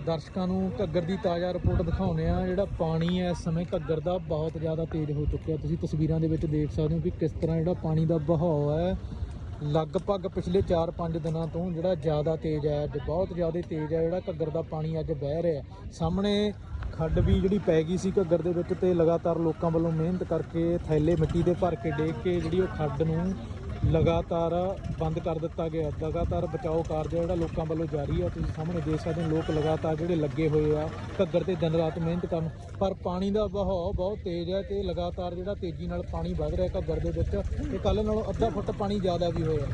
ਦਰਸ਼ਕਾਂ ਨੂੰ ਘੱਗਰ ਦੀ ਤਾਜ਼ਾ ਰਿਪੋਰਟ ਦਿਖਾਉਂਦੇ ਆ। ਜਿਹੜਾ ਪਾਣੀ ਹੈ ਇਸ ਸਮੇਂ ਘੱਗਰ ਦਾ ਬਹੁਤ ਜ਼ਿਆਦਾ ਤੇਜ਼ ਹੋ ਚੁੱਕਿਆ। ਤੁਸੀਂ ਤਸਵੀਰਾਂ ਦੇ ਵਿੱਚ ਦੇਖ ਸਕਦੇ ਹੋ ਕਿ ਕਿਸ ਤਰ੍ਹਾਂ ਜਿਹੜਾ ਪਾਣੀ ਦਾ ਵਹਾਅ ਹੈ ਲਗਭਗ ਪਿਛਲੇ 4-5 ਦਿਨਾਂ ਤੋਂ ਜਿਹੜਾ ਜ਼ਿਆਦਾ ਤੇਜ਼ ਹੈ। ਅੱਜ ਬਹੁਤ ਜ਼ਿਆਦਾ ਤੇਜ਼ ਹੈ ਜਿਹੜਾ ਘੱਗਰ ਦਾ ਪਾਣੀ ਅੱਜ ਵਹਿ ਰਿਹਾ। ਸਾਹਮਣੇ ਖੱਡ ਵੀ ਜਿਹੜੀ ਪੈ ਗਈ ਸੀ ਘੱਗਰ ਦੇ ਵਿੱਚ, ਤੇ ਲਗਾਤਾਰ ਲੋਕਾਂ ਵੱਲੋਂ ਮਿਹਨਤ ਕਰਕੇ ਥੈਲੇ ਮਿੱਟੀ ਦੇ ਭਰ ਕੇ ਡੇਕ ਕੇ ਜਿਹੜੀ ਉਹ ਖੱਡ ਨੂੰ ਲਗਾਤਾਰ ਬੰਦ ਕਰ ਦਿੱਤਾ ਗਿਆ। ਲਗਾਤਾਰ ਬਚਾਓ ਕਾਰਜ ਜਿਹੜਾ ਲੋਕਾਂ ਵੱਲੋਂ ਜਾਰੀ ਹੈ। ਤੁਸੀਂ ਸਾਹਮਣੇ ਦੇਖ ਸਕਦੇ ਹੋ ਲੋਕ ਲਗਾਤਾਰ ਜਿਹੜੇ ਲੱਗੇ ਹੋਏ ਆ ਘੱਗਰ ਤੇ ਦਿਨ ਰਾਤ ਮਿਹਨਤ ਕਰਨ, ਪਰ ਪਾਣੀ ਦਾ ਵਹਾਅ ਬਹੁਤ ਤੇਜ਼ ਹੈ ਤੇ ਲਗਾਤਾਰ ਜਿਹੜਾ ਤੇਜ਼ੀ ਨਾਲ ਪਾਣੀ ਵਧ ਰਿਹਾ ਘੱਗਰ ਦੇ ਵਿੱਚ। ਤੇ ਕੱਲ੍ਹ ਨਾਲੋਂ ਅੱਧਾ ਫੁੱਟ ਪਾਣੀ ਜ਼ਿਆਦਾ ਵੀ ਹੋਇਆ।